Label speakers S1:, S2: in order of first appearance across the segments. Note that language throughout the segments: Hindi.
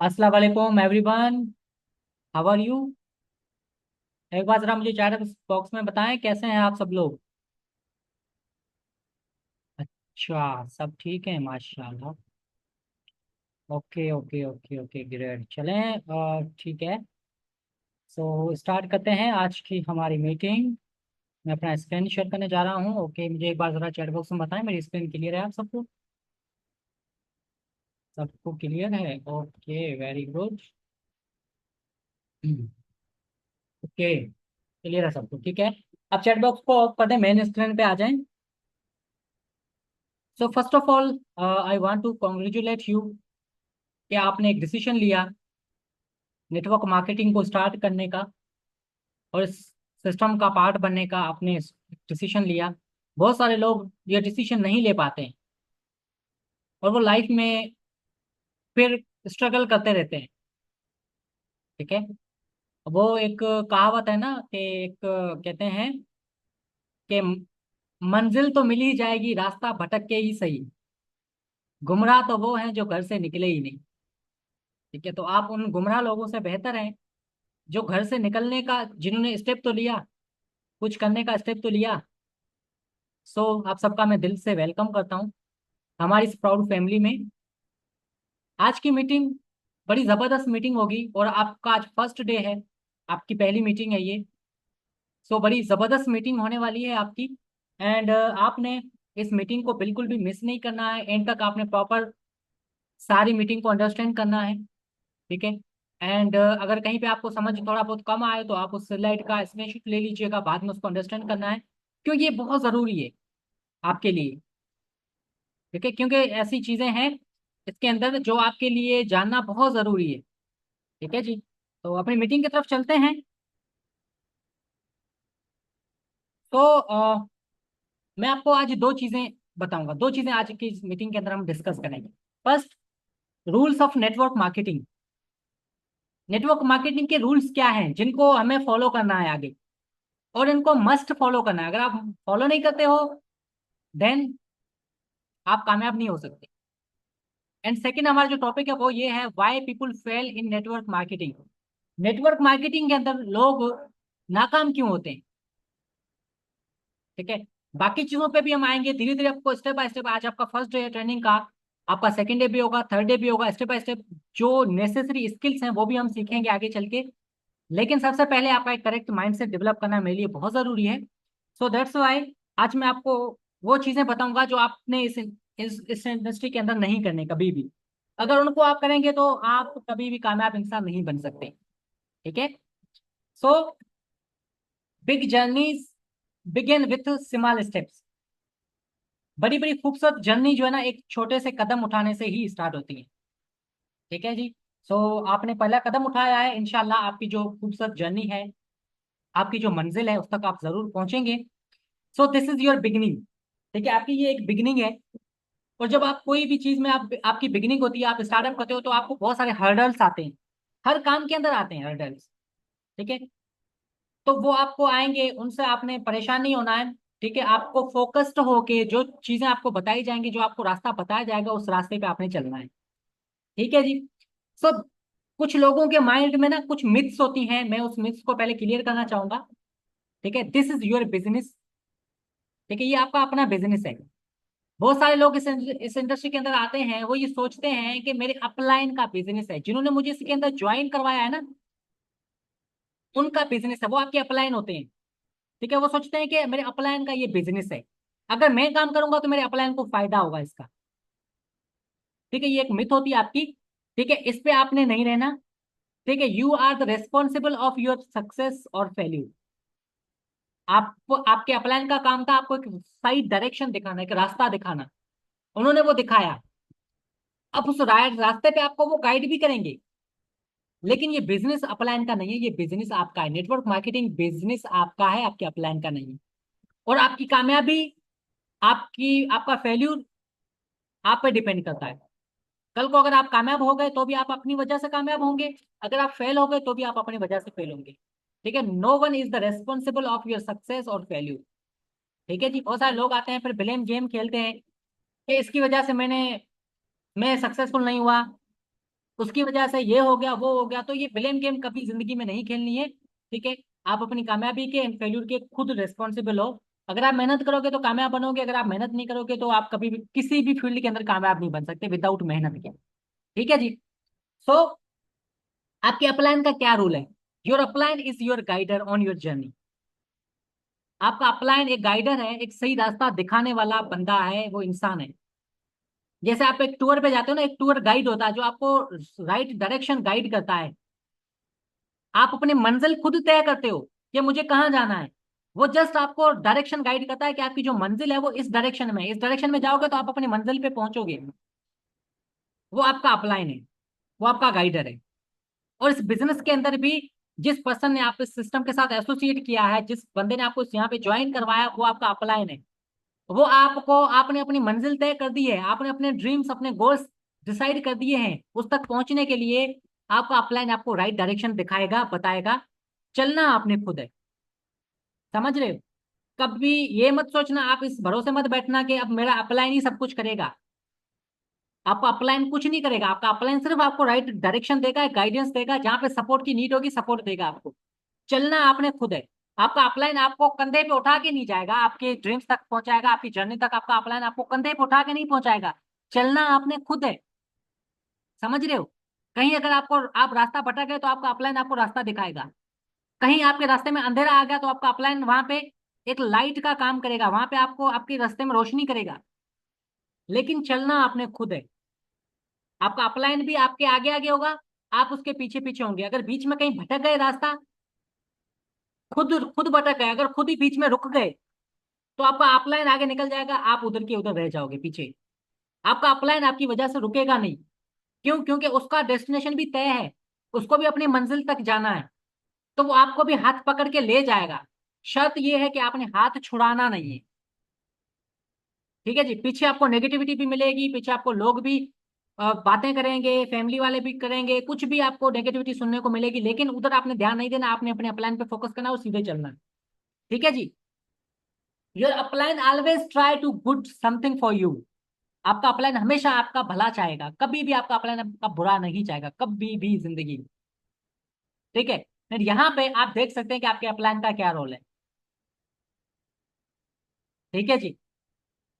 S1: अस्सलाम वालेकुम एवरीवन। How are you? एक बार जरा मुझे चैट बॉक्स में बताएं कैसे हैं आप सब लोग। अच्छा, सब ठीक है माशाल्लाह। Okay okay okay okay great, चलें ठीक है। सो स्टार्ट करते हैं आज की हमारी मीटिंग। मैं अपना स्क्रीन शेयर करने जा रहा हूँ। ओके, मुझे एक बार जरा चैट बॉक्स में बताएं मेरी स्क्रीन क्लियर है आप सबको? सबको क्लियर है? Okay, very good. Okay, clear है सबको, ठीक है। अब चैट बॉक्स को ऑफ कर दें, मेन स्क्रीन पे आ जाएं। So first of all I want to congratulate you कि आपने एक डिसीजन लिया नेटवर्क मार्केटिंग को स्टार्ट करने का और इस सिस्टम का पार्ट बनने का। आपने डिसीजन लिया। बहुत सारे लोग ये डिसीजन नहीं ले पाते हैं और वो लाइफ में फिर स्ट्रगल करते रहते हैं, ठीक है। वो एक कहावत है ना कि एक कहते हैं कि मंजिल तो मिल ही जाएगी, रास्ता भटक के ही सही। गुमराह तो वो हैं जो घर से निकले ही नहीं, ठीक है। तो आप उन गुमराह लोगों से बेहतर हैं जो घर से निकलने का, जिन्होंने स्टेप तो लिया, कुछ करने का स्टेप तो लिया। सो आप सबका मैं दिल से वेलकम करता हूँ हमारी इस प्राउड फैमिली में। आज की मीटिंग बड़ी ज़बरदस्त मीटिंग होगी और आपका आज फर्स्ट डे है, आपकी पहली मीटिंग है ये। सो बड़ी ज़बरदस्त मीटिंग होने वाली है आपकी। एंड आपने इस मीटिंग को बिल्कुल भी मिस नहीं करना है, एंड तक आपने प्रॉपर सारी मीटिंग को अंडरस्टैंड करना है, ठीक है। एंड अगर कहीं पे आपको समझ थोड़ा बहुत कम आए तो आप उस स्लाइड का स्क्रीनशॉट ले लीजिएगा, बाद में उसको अंडरस्टैंड करना है क्योंकि ये बहुत ज़रूरी है आपके लिए, ठीक है। क्योंकि ऐसी चीजें हैं इसके अंदर जो आपके लिए जानना बहुत जरूरी है, ठीक है जी। तो अपनी मीटिंग की तरफ चलते हैं। तो मैं आपको आज दो चीजें बताऊंगा, दो चीजें आज की इस मीटिंग के अंदर हम डिस्कस करेंगे। First, rules of network marketing. Network marketing के रूल्स क्या हैं जिनको हमें फॉलो करना है आगे, और इनको मस्ट फॉलो करना है। अगर आप फॉलो नहीं करते हो देन आप कामयाब नहीं हो सकते। एंड सेकंड, हमारा जो टॉपिक है वो ये है, why people fail in network marketing. Network marketing के अंदर लोग नाकाम क्यों होते हैं, ठीक है। बाकी चीजों पे भी हम आएंगे धीरे धीरे, आपको स्टेप बाय स्टेप। आज आपका फर्स्ट डे है ट्रेनिंग का, आपका सेकंड डे भी होगा, थर्ड डे भी होगा। स्टेप बाय स्टेप जो नेसेसरी स्किल्स हैं वो भी हम सीखेंगे आगे चल के। लेकिन सबसे पहले आपका एक करेक्ट माइंडसेट डेवलप करना मेरे लिए बहुत जरूरी है। सो दैट्स वाई आज मैं आपको वो चीजें बताऊंगा जो आपने इस इंडस्ट्री के अंदर नहीं करने कभी भी। अगर उनको आप करेंगे तो आप कभी भी कामयाब इंसान नहीं बन सकते, ठीक है। So big journeys begin with small steps. बड़ी बड़ी खूबसूरत जर्नी जो है ना, एक छोटे से कदम उठाने से ही स्टार्ट होती है, ठीक है जी। सो आपने पहला कदम उठाया है, इंशाल्लाह आपकी जो खूबसूरत जर्नी है, आपकी जो मंजिल है उस तक आप जरूर पहुंचेंगे। So this is your beginning, ठीक है। आपकी ये एक बिगिनिंग है। और जब आप कोई भी चीज में आपकी बिगिनिंग होती है, आप स्टार्टअप करते हो तो आपको बहुत सारे हर्डल्स आते हैं। हर काम के अंदर आते हैं हर्डल्स, ठीक है। तो वो आपको आएंगे, उनसे आपने परेशान नहीं होना है, ठीक है। आपको फोकस्ड होके जो चीजें आपको बताई जाएंगी, जो आपको रास्ता बताया जाएगा, उस रास्ते पे आपने चलना है, ठीक है जी। सो कुछ लोगों के माइंड में ना कुछ मिथ्स होती हैं, मैं उस मिथ्स को पहले क्लियर करना चाहूंगा, ठीक है। दिस इज योर बिजनेस, ठीक है, ये आपका अपना बिजनेस है। बहुत सारे लोग इस इंडस्ट्री के अंदर आते हैं, वो ये सोचते हैं कि मेरे अपलाइन का बिजनेस है, जिन्होंने मुझे इसके अंदर ज्वाइन करवाया है ना, उनका बिजनेस है, वो आपके अपलाइन होते हैं, ठीक है। वो सोचते हैं कि मेरे अपलाइन का ये बिजनेस है, अगर मैं काम करूंगा तो मेरे अपलाइन को फायदा होगा इसका, ठीक है। ये एक मिथ होती है आपकी, ठीक है। इस पे आपने नहीं रहना, ठीक है। You are the responsible of your success और फेल्यूर। आप आपके अपलाइन का काम था आपको एक सही डायरेक्शन दिखाना, एक रास्ता दिखाना, उन्होंने वो दिखाया। अब उस रास्ते पे आपको वो गाइड भी करेंगे, लेकिन ये बिजनेस अपलाइन का नहीं है, ये बिजनेस आपका है। नेटवर्क मार्केटिंग बिजनेस आपका है, आपके अपलाइन का नहीं है। और आपकी कामयाबी, आपका फेल्यूर आप पे डिपेंड करता है। कल को अगर आप कामयाब हो गए तो भी आप अपनी वजह से कामयाब होंगे, अगर आप फेल हो गए तो भी आप अपनी वजह से फेल होंगे, ठीक है। No one is the responsible of your success और फेल्यूर, ठीक है जी। बहुत सारे लोग आते हैं फिर ब्लेम गेम खेलते हैं कि इसकी वजह से मैं सक्सेसफुल नहीं हुआ, उसकी वजह से ये हो गया वो हो गया, तो ये ब्लेम गेम कभी जिंदगी में नहीं खेलनी है। ठीक है, आप अपनी कामयाबी के एंड फेल्यूर के खुद रिस्पॉन्सिबल हो। अगर आप मेहनत करोगे तो कामयाब बनोगे, अगर आप मेहनत नहीं करोगे तो आप कभी भी किसी भी फील्ड के अंदर कामयाब नहीं बन सकते विदाउट मेहनत के। ठीक है जी। सो आपके अपलाइन का क्या रूल है? Your upline is your guider on your journey. आपका अपलाइन एक गाइडर है, एक सही रास्ता दिखाने वाला बंदा है, वो इंसान है। जैसे आप एक टूर पे जाते हो ना, एक टूर गाइड होता है जो आपको राइट डायरेक्शन गाइड करता है। आप अपनी मंजिल खुद तय करते हो कि मुझे कहाँ जाना है। वो जस्ट आपको डायरेक्शन गाइड करता है कि आपकी जो मंजिल है वो इस डायरेक्शन में है। इस डायरेक्शन में जाओगे तो आप अपनी मंजिल पे पहुंचोगे। वो आपका अपलाइन है, वो आपका गाइडर है। और इस बिजनेस के अंदर भी जिस पर्सन ने आप इस सिस्टम के साथ एसोसिएट किया है, जिस बंदे ने आपको यहाँ पे ज्वाइन करवाया, वो आपका अपलाइन है। वो आपको, आपने अपनी मंजिल तय कर दी है, आपने अपने ड्रीम्स अपने गोल्स डिसाइड कर दिए हैं, उस तक पहुंचने के लिए आपका अपलाइन आपको राइट डायरेक्शन दिखाएगा, बताएगा। चलना आपने खुद है। समझ रहे हो? कभी ये मत सोचना, आप इस भरोसे मत बैठना कि अब मेरा अपलाइन ही सब कुछ करेगा। आपका अपलाइन कुछ नहीं करेगा। आपका अपलाइन सिर्फ आपको राइट डायरेक्शन देगा, गाइडेंस देगा, जहां पे सपोर्ट की नीड होगी सपोर्ट देगा आपको। चलना आपने खुद है। आपका अपलाइन आपको कंधे पे उठा के नहीं जाएगा, आपके ड्रीम्स तक पहुंचाएगा, आपकी जर्नी तक आपका अपलाइन आपको कंधे पे उठा के नहीं पहुंचाएगा। चलना आपने खुद है। समझ रहे हो? कहीं अगर आपको, आप रास्ता भटक गए तो आपका अपलाइन आपको रास्ता दिखाएगा। कहीं आपके रास्ते में अंधेरा आ गया तो आपका अपलाइन वहां पे एक लाइट का काम करेगा, वहां पे आपको आपके रास्ते में रोशनी करेगा। लेकिन चलना आपने खुद है। आपका अपलाइन भी आपके आगे आगे होगा, आप उसके पीछे पीछे होंगे। अगर बीच में कहीं भटक गए रास्ता, खुद खुद भटक गए, अगर खुद ही बीच में रुक गए, तो आपका अपलाइन आगे निकल जाएगा, आप उधर के उधर रह जाओगे पीछे। आपका अपलाइन आपकी वजह से रुकेगा नहीं। क्यों? क्योंकि उसका डेस्टिनेशन भी तय है, उसको भी अपनी मंजिल तक जाना है। तो वो आपको भी हाथ पकड़ के ले जाएगा। शर्त यह है कि आपने हाथ छुड़ाना नहीं है। ठीक है जी। पीछे आपको नेगेटिविटी भी मिलेगी, पीछे आपको लोग भी बातें करेंगे, फैमिली वाले भी करेंगे, कुछ भी आपको नेगेटिविटी सुनने को मिलेगी, लेकिन उधर आपने ध्यान नहीं देना, आपने अपने प्लान पे फोकस करना और सीधे चलना है। ठीक है जी। Your upline always try to good something for you. आपका अपलाइन हमेशा आपका भला चाहेगा, कभी भी आपका अपलाइन आपका बुरा नहीं चाहेगा, कभी भी जिंदगी में। ठीक है। फिर यहाँ पे आप देख सकते हैं कि आपके अपलाइन का क्या रोल है। ठीक है जी।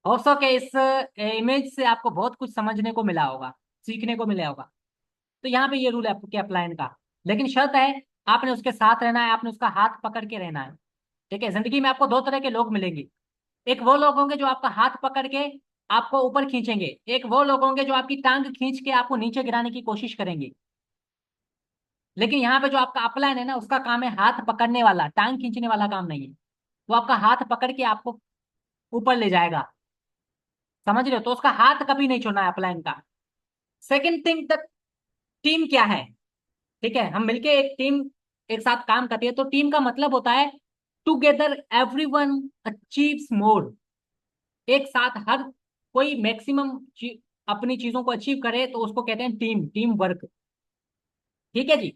S1: हो सके इस इमेज से आपको बहुत कुछ समझने को मिला होगा, सीखने को मिला होगा। तो यहाँ पे ये रूल है आपके अपलाइन का। लेकिन शर्त है, आपने उसके साथ रहना है, आपने उसका हाथ पकड़ के रहना है। ठीक है। जिंदगी में आपको दो तरह के लोग मिलेंगे। एक वो लोग होंगे जो आपका हाथ पकड़ के आपको ऊपर खींचेंगे, एक वो लोग होंगे जो आपकी टांग खींच के आपको नीचे गिराने की कोशिश करेंगे। लेकिन यहाँ पे जो आपका अपलाइन है ना, उसका काम है हाथ पकड़ने वाला, टांग खींचने वाला काम नहीं है। वो आपका हाथ पकड़ के आपको ऊपर ले जाएगा। समझ रहे हो? तो उसका हाथ कभी नहीं छोड़ना है अपलाइन का। सेकेंड थिंग, द टीम क्या है? ठीक है, हम मिलके एक टीम एक साथ काम करती है, तो टीम का मतलब होता है टुगेदर एवरीवन अचीव्स मोर। एक साथ हर कोई मैक्सिमम अपनी चीजों को अचीव करे तो उसको कहते हैं टीम, टीम वर्क। ठीक है जी।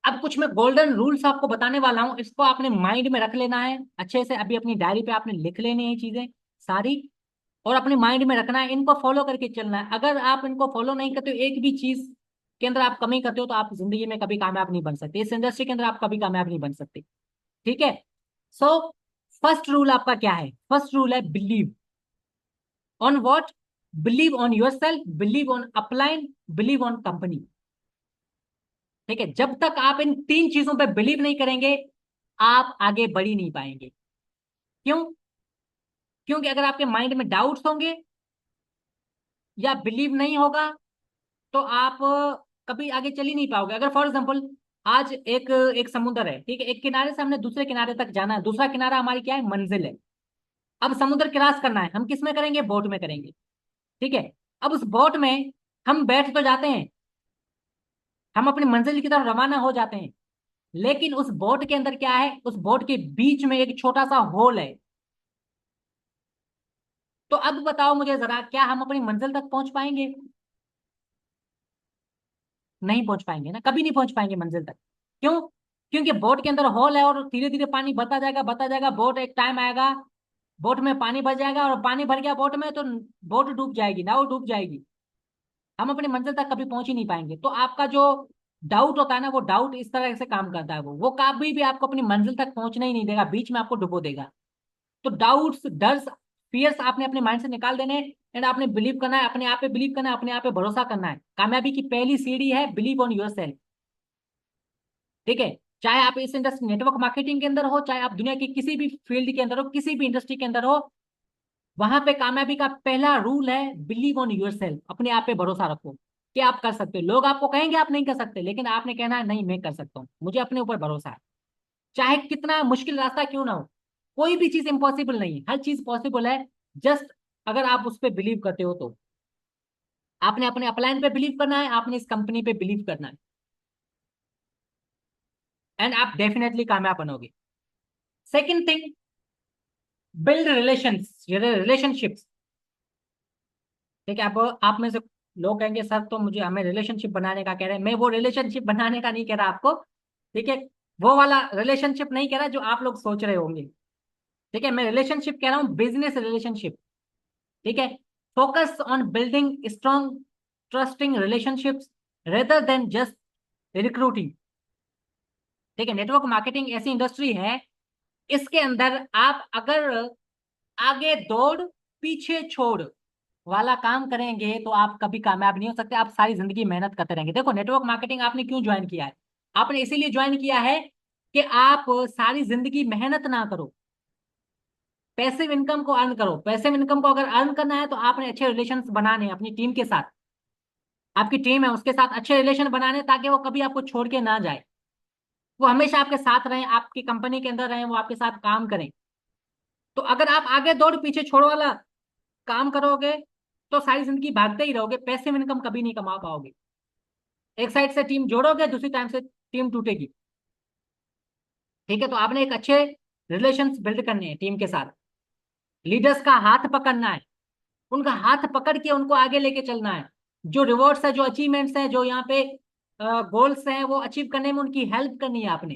S1: अब कुछ मैं गोल्डन रूल्स आपको बताने वाला हूं, इसको आपने माइंड में रख लेना है अच्छे से। अभी अपनी डायरी पे आपने लिख लेनी है चीजें सारी, और अपने माइंड में रखना है, इनको फॉलो करके चलना है। अगर आप इनको फॉलो नहीं करते हो, एक भी चीज के अंदर आप कमी करते हो, तो आप जिंदगी में कभी कामयाब नहीं बन सकते, इस इंडस्ट्री के अंदर आप कभी कामयाब नहीं बन सकते। ठीक है। सो फर्स्ट रूल आपका क्या है? फर्स्ट रूल है believe on what? Believe on your self, believe on upline, believe on company. ठीक है। जब तक आप इन तीन चीजों पे बिलीव नहीं करेंगे, आप आगे बढ़ ही नहीं पाएंगे। क्यों? क्योंकि अगर आपके माइंड में डाउट्स होंगे या बिलीव नहीं होगा, तो आप कभी आगे चल ही नहीं पाओगे। अगर फॉर एग्जाम्पल आज एक एक समुद्र है, ठीक है, एक किनारे से हमने दूसरे किनारे तक जाना है, दूसरा किनारा हमारी क्या है? मंजिल है। अब समुद्र क्रॉस करना है, हम किस में करेंगे? बोट में करेंगे। ठीक है। अब उस बोट में हम बैठ तो जाते हैं, हम अपनी मंजिल की तरफ रवाना हो जाते हैं, लेकिन उस बोट के अंदर क्या है? उस बोट के बीच में एक छोटा सा होल है। तो अब बताओ मुझे जरा, क्या हम अपनी मंजिल तक पहुंच पाएंगे? नहीं पहुंच पाएंगे ना, कभी नहीं पहुंच पाएंगे मंजिल तक। क्यों? क्योंकि बोट के अंदर होल है, और धीरे धीरे पानी बढ़ता जाएगा बढ़ता जाएगा, बोट एक टाइम आएगा, बोट में पानी भर जाएगा, और पानी भर गया बोट में तो बोट डूब जाएगी, नाव डूब जाएगी। हम अपनी मंजिल तक कभी पहुंच ही नहीं पाएंगे। तो आपका जो डाउट होता है ना, वो डाउट इस तरह से काम करता है, वो कभी भी आपको अपनी मंजिल तक पहुंचने ही नहीं देगा, बीच में आपको डुबो देगा। तो डाउट्स, डर्स, फियर्स आपने अपने माइंड से निकाल देने एंड आपने बिलीव करना है, अपने आप पे बिलीव करना है, अपने आप पे भरोसा करना है। कामयाबी की पहली सीढ़ी है बिलीव ऑन योर सेल्फ। ठीक है, चाहे आप इस इंडस्ट्री नेटवर्क मार्केटिंग के अंदर हो, चाहे आप दुनिया की किसी भी फील्ड के अंदर हो, किसी भी इंडस्ट्री के अंदर हो, वहां पे कामयाबी का पहला रूल है बिलीव ऑन योर सेल्फ। अपने आप पे भरोसा रखो कि आप कर सकते हो। लोग आपको कहेंगे आप नहीं कर सकते, लेकिन आपने कहना है नहीं, मैं कर सकता हूँ, मुझे अपने ऊपर भरोसा है। चाहे कितना मुश्किल रास्ता क्यों ना हो, कोई भी चीज इंपॉसिबल नहीं है, हर चीज पॉसिबल है। जस्ट अगर आप उस पर बिलीव करते हो तो। आपने अपने अपलाइन पे बिलीव करना है, आपने इस कंपनी पे बिलीव करना है, एंड आप डेफिनेटली कामयाब बनोगे। Second thing, build relationships. ठीक है, आप में से लोग कहेंगे सर तो मुझे हमें रिलेशनशिप बनाने का कह रहे हैं, मैं वो रिलेशनशिप बनाने का नहीं कह रहा आपको। ठीक है, वो वाला रिलेशनशिप नहीं कह रहा जो आप लोग सोच रहे होंगे। ठीक है, मैं रिलेशनशिप कह रहा हूँ, बिजनेस रिलेशनशिप। ठीक है, focus on building strong trusting relationships rather than just recruiting. ठीक है, नेटवर्क मार्केटिंग ऐसी इंडस्ट्री है, इसके अंदर आप अगर आगे दौड़ पीछे छोड़ वाला काम करेंगे तो आप कभी कामयाब नहीं हो सकते, आप सारी जिंदगी मेहनत करते रहेंगे। देखो, नेटवर्क मार्केटिंग आपने क्यों ज्वाइन किया है? आपने इसीलिए ज्वाइन किया है कि आप सारी जिंदगी मेहनत ना करो, पैसिव इनकम को अर्न करो। पैसिव इनकम को अगर अर्न करना है तो आपने अच्छे रिलेशन बनाने हैं अपनी टीम के साथ। आपकी टीम है उसके साथ अच्छे रिलेशन बनाने, ताकि वो कभी आपको छोड़ के ना जाए, वो हमेशा आपके साथ रहें, आपकी कंपनी के अंदर रहें, वो आपके साथ काम करें। तो अगर आप आगे दौड़ पीछे छोड़ वाला काम करोगे तो सारी जिंदगी भागते ही रहोगे, पैसिव इनकम कभी नहीं कमा पाओगे। एक साइड से टीम जोड़ोगे, दूसरी टाइम से टीम टूटेगी। ठीक है, तो आपने एक अच्छे रिलेशंस बिल्ड करने हैं टीम के साथ। लीडर्स का हाथ पकड़ना है, उनका हाथ पकड़ के उनको आगे लेके चलना है। जो रिवॉर्ड्स है, जो अचीवमेंट्स हैं, जो यहाँ पे गोल्स हैं, वो अचीव करने में उनकी हेल्प करनी है आपने।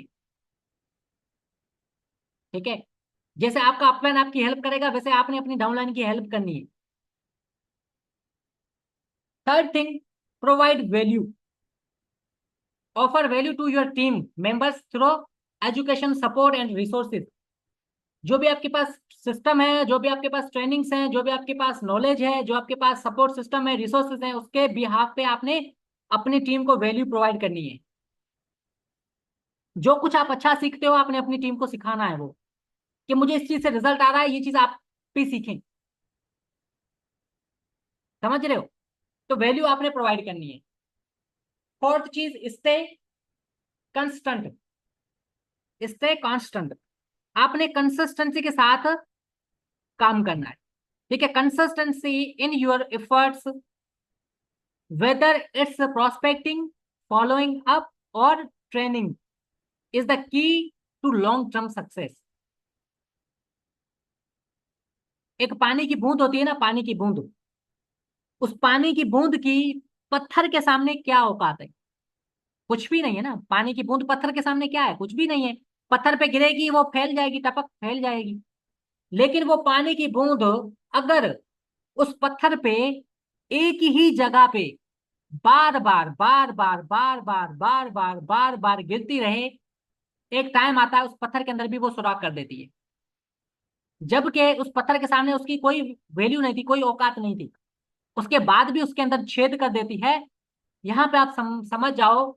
S1: ठीक है, जैसे आपका अपलाइन आपकी हेल्प करेगा, वैसे आपने अपनी डाउनलाइन की हेल्प करनी है। Third thing, provide value. Offer value to your team members through education support and resources. जो भी आपके पास सिस्टम है, जो भी आपके पास ट्रेनिंग्स हैं, जो भी आपके पास नॉलेज है, जो आपके पास सपोर्ट सिस्टम है, रिसोर्सेज हैं, उसके बिहाफ पे आपने अपनी टीम को वैल्यू प्रोवाइड करनी है। जो कुछ आप अच्छा सीखते हो, आपने अपनी टीम को सिखाना है वो, कि मुझे इस चीज से रिजल्ट आ रहा है, ये चीज आप भी सीखें। समझ रहे हो? तो वैल्यू आपने प्रोवाइड करनी है। फोर्थ चीज, स्टे कंस्टेंट। स्टे कांस्टेंट, आपने कंसिस्टेंसी के साथ काम करना है। ठीक है, consistency in your efforts, whether it's prospecting, following up और training, is the key to long term success. एक पानी की बूंद होती है ना, पानी की बूंद, उस पानी की बूंद की पत्थर के सामने क्या औकात है? कुछ भी नहीं है ना। पानी की बूंद पत्थर के सामने क्या है? कुछ भी नहीं है। पत्थर पे गिरेगी, वो फैल जाएगी, टपक फैल जाएगी। लेकिन वो पानी की बूंद अगर उस पत्थर पे एक ही जगह पे बार बार बार बार बार बार बार बार बार बार गिरती रहे, एक टाइम आता है उस पत्थर के अंदर भी वो सुराख कर देती है। जबकि उस पत्थर के सामने उसकी कोई वैल्यू नहीं थी, कोई औकात नहीं थी, उसके बाद भी उसके अंदर छेद कर देती है। यहां पे आप समझ जाओ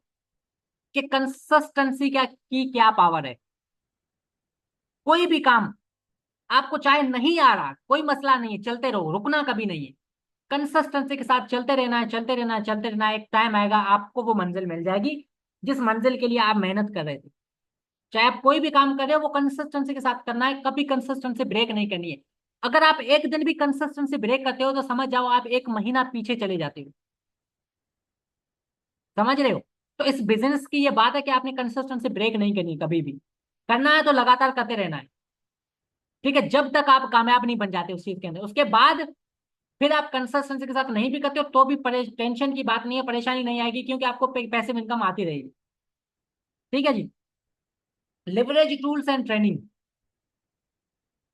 S1: कि कंसिस्टेंसी की क्या पावर है। कोई भी काम आपको चाहे नहीं आ रहा, कोई मसला नहीं है, चलते रहो, रुकना कभी नहीं है। कंसिस्टेंसी के साथ चलते रहना है, चलते रहना है, चलते रहना है। एक टाइम आएगा आपको वो मंजिल मिल जाएगी जिस मंजिल के लिए आप मेहनत कर रहे थे। चाहे आप कोई भी काम कर रहे हो, वो कंसिस्टेंसी के साथ करना है, कभी कंसिस्टेंसी ब्रेक नहीं करनी है। अगर आप एक दिन भी कंसिस्टेंसी ब्रेक करते हो तो समझ जाओ आप एक महीना पीछे चले जाते हो। समझ रहे हो? तो इस बिजनेस की ये बात है कि आपने कंसिस्टेंसी ब्रेक नहीं करनी कभी भी। करना है तो लगातार करते रहना है। ठीक है, जब तक आप कामयाब नहीं बन जाते उस चीज के अंदर, उसके बाद फिर आप कंसिस्टेंसी के साथ नहीं भी करते हो तो भी टेंशन की बात नहीं है, परेशानी नहीं आएगी, क्योंकि आपको पैसे में इनकम आती रहेगी। ठीक है जी। Leverage tools and training.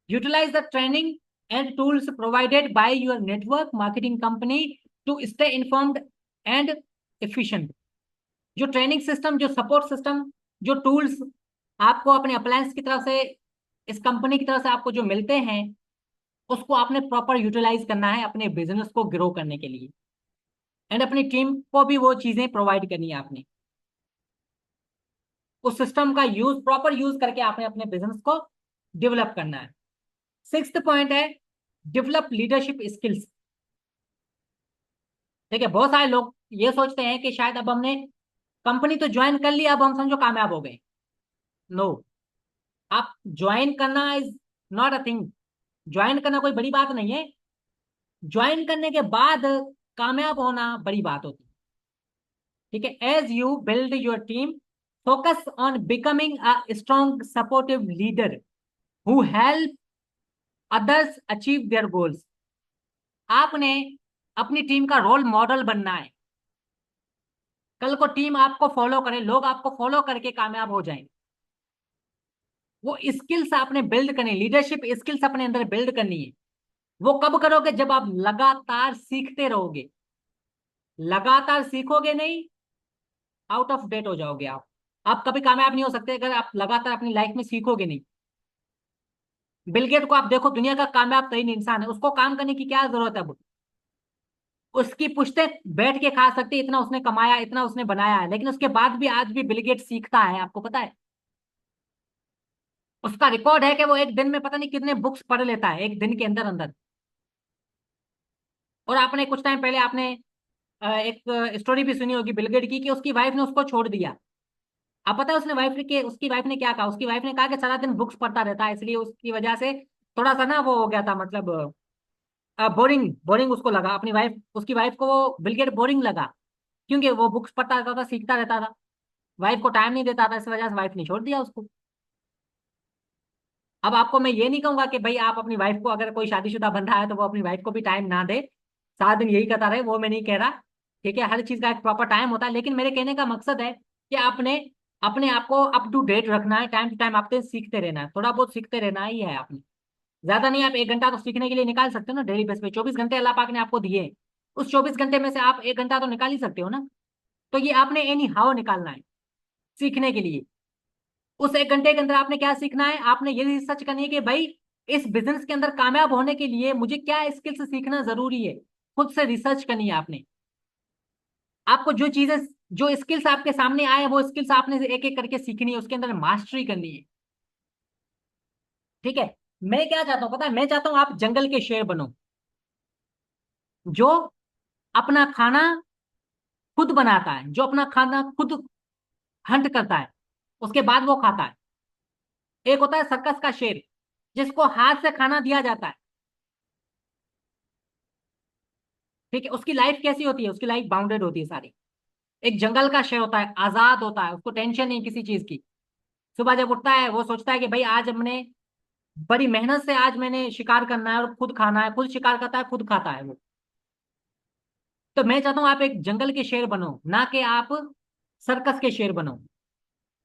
S1: Utilize the training and tools provided by your network marketing company to stay informed and efficient. जो ट्रेनिंग सिस्टम, जो सपोर्ट सिस्टम, जो टूल्स आपको अपने अप्लायंस की तरफ से, इस कंपनी की तरफ से आपको जो मिलते हैं, उसको आपने प्रॉपर यूटिलाइज करना है अपने बिजनेस को ग्रो करने के लिए, एंड अपनी टीम को भी वो चीजें प्रोवाइड करनी है आपने। उस सिस्टम का यूज, प्रॉपर यूज करके आपने अपने बिजनेस को डेवलप करना है। सिक्स्थ पॉइंट है डेवलप लीडरशिप स्किल्स। देखिए, बहुत सारे लोग ये सोचते हैं कि शायद अब हमने कंपनी तो ज्वाइन कर लिया, अब हम समझो कामयाब हो गए। नो, आप ज्वाइन करना is not a thing. Join करना कोई बड़ी बात नहीं है। ज्वाइन करने के बाद कामयाब होना बड़ी बात होती है। ठीक है, as you build your team, focus on becoming a strong supportive leader who help others achieve their goals. आपने अपनी टीम का रोल मॉडल बनना है। कल को टीम आपको फॉलो करे, लोग आपको फॉलो करके कामयाब हो जाएं। वो स्किल्स आपने बिल्ड करनी, लीडरशिप स्किल्स अपने अंदर बिल्ड करनी है। वो कब करोगे? जब आप लगातार सीखते रहोगे। लगातार सीखोगे नहीं, आउट ऑफ डेट हो जाओगे आप कभी कामयाब नहीं हो सकते अगर आप लगातार अपनी लाइफ में सीखोगे नहीं। बिल गेट को आप देखो, दुनिया का कामयाब तरीन इंसान है, उसको काम करने की क्या जरूरत है? अब उसकी पुश्तें बैठ के खा सकती, इतना उसने कमाया, इतना उसने बनाया है, लेकिन उसके बाद भी आज भी बिल गेट सीखता है, आपको पता है? उसका रिकॉर्ड है कि वो एक दिन में पता नहीं कितने बुक्स पढ़ लेता है, एक दिन के अंदर अंदर। और आपने कुछ टाइम पहले आपने एक स्टोरी भी सुनी होगी बिल गेट की, कि उसकी वाइफ ने उसको छोड़ दिया। आप पता है उसने वाइफ के उसकी वाइफ ने क्या कहा? उसकी वाइफ ने कहा कि सारा दिन बुक्स पढ़ता रहता है, इसलिए उसकी वजह से थोड़ा सा ना वो हो गया था, मतलब बोरिंग बोरिंग उसको लगा। अपनी वाइफ, उसकी वाइफ को वो बिल गेट बोरिंग लगा, क्योंकि वो बुक्स पढ़ता रहता था, सीखता रहता था, वाइफ को टाइम नहीं देता था, इस वजह से वाइफ ने छोड़ दिया उसको। अब आपको मैं ये नहीं कहूंगा कि भाई आप अपनी वाइफ को, अगर कोई शादीशुदा बन रहा है तो वो अपनी वाइफ को भी टाइम ना दे, सारा दिन यही करता रहे, वो मैं नहीं कह रहा। ठीक है, हर चीज का एक प्रॉपर टाइम होता है, लेकिन मेरे कहने का मकसद है कि आपने अपने आप को अप टू डेट रखना है, टाइम टू टाइम आपने सीखते रहना है, थोड़ा बहुत सीखते रहना ही है आपने। ज्यादा नहीं, आप 1 घंटा तो सीखने के लिए निकाल सकते हो ना डेली बेस पे। 24 घंटे अल्लाह पाक ने आपको दिए, उस 24 घंटे में से आप 1 घंटा तो निकाल ही सकते हो ना। तो ये आपने एनी हाउ निकालना है सीखने के लिए। उस 1 घंटे के अंदर आपने क्या सीखना है? आपने ये रिसर्च करनी है कि भाई इस बिजनेस के अंदर कामयाब होने के लिए मुझे क्या स्किल्स सीखना जरूरी है। खुद से रिसर्च करनी है आपने। आपको जो चीजें, जो स्किल्स आपके सामने आए, वो स्किल्स आपने एक एक करके सीखनी है, उसके अंदर मास्टरी करनी है। ठीक है, मैं क्या चाहता हूँ पता है? मैं चाहता हूँ आप जंगल के शेर बनो, जो अपना खाना खुद बनाता है, जो अपना खाना खुद हंट करता है, उसके बाद वो खाता है। एक होता है सर्कस का शेर, जिसको हाथ से खाना दिया जाता है। ठीक है, उसकी लाइफ कैसी होती है? उसकी लाइफ बाउंडेड होती है सारी। एक जंगल का शेर होता है, आजाद होता है, उसको टेंशन नहीं किसी चीज की। सुबह जब उठता है वो सोचता है कि भाई आज हमने बड़ी मेहनत से, आज मैंने शिकार करना है और खुद खाना है, खुद शिकार करता है, खुद खाता है वो। तो मैं चाहता हूँ आप एक जंगल के शेर बनो, ना कि आप सर्कस के शेर बनो।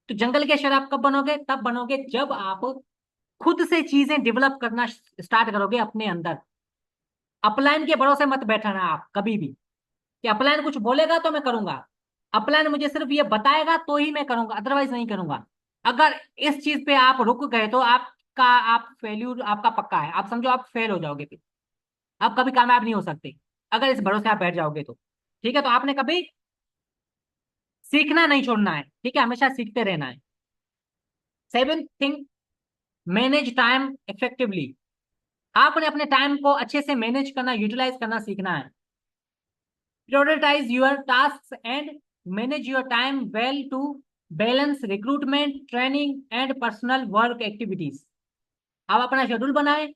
S1: तो जंगल के शेर आप कब बनोगे? तब बनोगे जब आप खुद से चीजें डेवलप करना स्टार्ट करोगे अपने अंदर। अपलाइन के भरोसे मत बैठना आप कभी भी, कि अपलाइन कुछ बोलेगा तो मैं करूंगा, अपलाइन मुझे सिर्फ ये बताएगा तो ही मैं करूंगा, अदरवाइज नहीं करूंगा। अगर इस चीज पे आप रुक गए तो आपका, आप फेल्यूर आपका पक्का है, आप समझो आप फेल हो जाओगे फिर। आप कभी कामयाब नहीं हो सकते अगर इस भरोसे आप बैठ जाओगे तो। ठीक है, तो आपने कभी सीखना नहीं छोड़ना है। ठीक है, हमेशा सीखते रहना है। Seven thing, manage time effectively. आपने अपने टाइम को अच्छे से मैनेज करना, यूटिलाइज करना सीखना है। Prioritize your tasks and manage your time well to balance recruitment, training and personal work activities. आप अपना शेड्यूल बनाएं।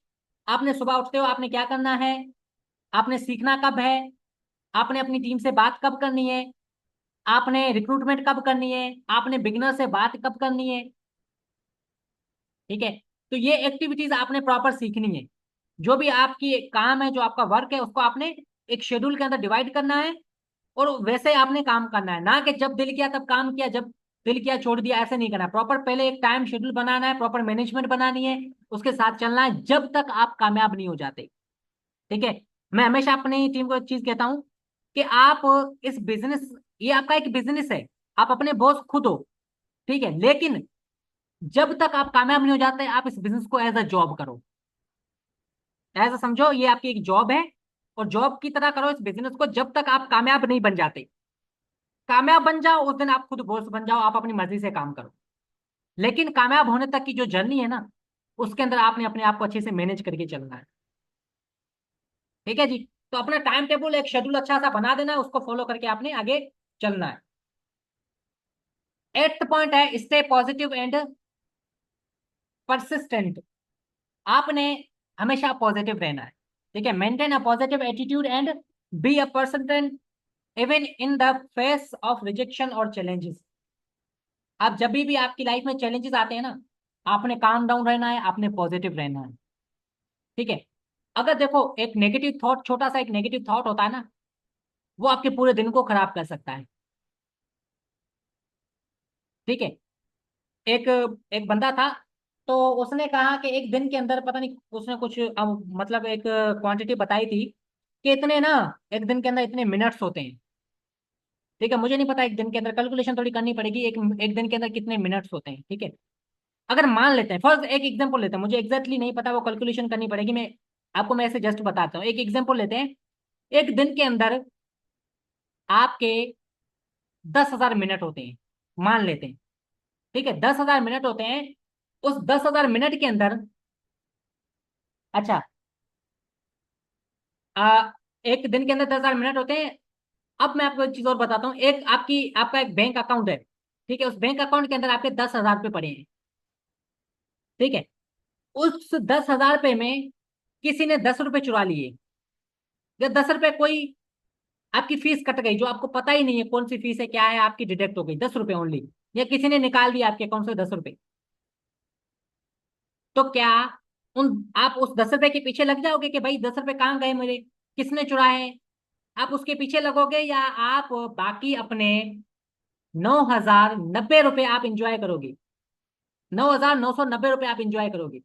S1: आपने सुबह उठते हो, आपने क्या करना है, आपने सीखना कब है, आपने अपनी टीम से बात कब करनी है, आपने रिक्रूटमेंट कब करनी है, आपने बिगनर से बात कब करनी है। ठीक है, तो ये एक्टिविटीज आपने प्रॉपर सीखनी है। जो भी आपकी काम है, जो आपका वर्क है, उसको आपने एक शेड्यूल के अंदर डिवाइड करना है, और वैसे आपने काम करना है, ना कि जब दिल किया तब काम किया, जब दिल किया छोड़ दिया, ऐसे नहीं करना है। प्रॉपर पहले एक टाइम शेड्यूल बनाना है, प्रॉपर मैनेजमेंट बनानी है, उसके साथ चलना है, जब तक आप कामयाब नहीं हो जाते। ठीक है, मैं हमेशा अपनी टीम को एक चीज कहता हूँ कि आप इस बिजनेस, ये आपका एक बिजनेस है, आप अपने बॉस खुद हो, ठीक है, लेकिन जब तक आप कामयाब नहीं हो जाते आप इस बिजनेस को एज अ जॉब करो। ऐसा समझो ये आपकी एक जॉब है, और जॉब की तरह करो इस बिजनेस को जब तक आप कामयाब नहीं बन जाते। कामयाब बन जाओ उस दिन आप खुद बॉस बन जाओ, आप अपनी मर्जी से काम करो। लेकिन कामयाब होने तक की जो जर्नी है ना, उसके अंदर आपने अपने आप को अच्छे से मैनेज करके चलना है। ठीक है जी। तो अपना टाइम टेबल, एक शेड्यूल अच्छा सा बना देना है, उसको फॉलो करके आपने आगे चलना है। एट्थ पॉइंट है स्टे पॉजिटिव एंड परसिस्टेंट। आपने हमेशा पॉजिटिव रहना है। ठीक है, maintain a positive attitude and be a persistent even in the face of rejection और चैलेंजेस। आप जब भी आपकी लाइफ में चैलेंजेस आते हैं ना, आपने काम डाउन रहना है, आपने पॉजिटिव रहना है। ठीक है। अगर देखो एक नेगेटिव थॉट, छोटा सा एक नेगेटिव थॉट होता है ना, वो आपके पूरे दिन को खराब कर सकता है। ठीक है। एक एक बंदा था, तो उसने कहा कि एक दिन के अंदर पता नहीं उसने कुछ मतलब एक क्वांटिटी बताई थी कि इतने ना, एक दिन के अंदर इतने मिनट्स होते हैं। ठीक है, मुझे नहीं पता एक दिन के अंदर, कैलकुलेशन थोड़ी करनी पड़ेगी, एक एक दिन के अंदर कितने मिनट्स होते हैं। ठीक है। अगर मान लेते हैं, फर्स्ट एक एग्जांपल लेते हैं, मुझे एग्जैक्टली नहीं पता, वो कैलकुलेशन करनी पड़ेगी, मैं आपको मैं ऐसे जस्ट बताता हूँ। एक एग्जांपल लेते हैं, एक दिन के अंदर आपके 10,000 मिनट होते हैं, मान लेते हैं। ठीक है, 10,000 मिनट होते हैं। उस 10,000 मिनट के अंदर, अच्छा, एक दिन के अंदर 10,000 मिनट होते हैं। अब मैं आपको एक चीज और बताता हूँ, एक आपका एक बैंक अकाउंट है। ठीक है, उस बैंक अकाउंट के अंदर आपके 10,000 रुपये पड़े हैं। ठीक है, उस 10,000 रुपये में किसी ने 10 रुपये चुरा लिए, या 10 रुपये कोई आपकी फीस कट गई जो आपको पता ही नहीं है कौन सी फीस है, क्या है, आपकी डिडक्ट हो गई 10 रुपये ओनली, या किसी ने निकाल दिया आपके अकाउंट से 10 रुपये। तो क्या उन आप उस 10 रुपये के पीछे लग जाओगे कि भाई 10 रुपये कहाँ गए मेरे, किसने चुराए? आप उसके पीछे लगोगे, या आप बाकी अपने 9,090 रुपये आप इंजॉय करोगे? 9,990 रुपये आप इंजॉय करोगे,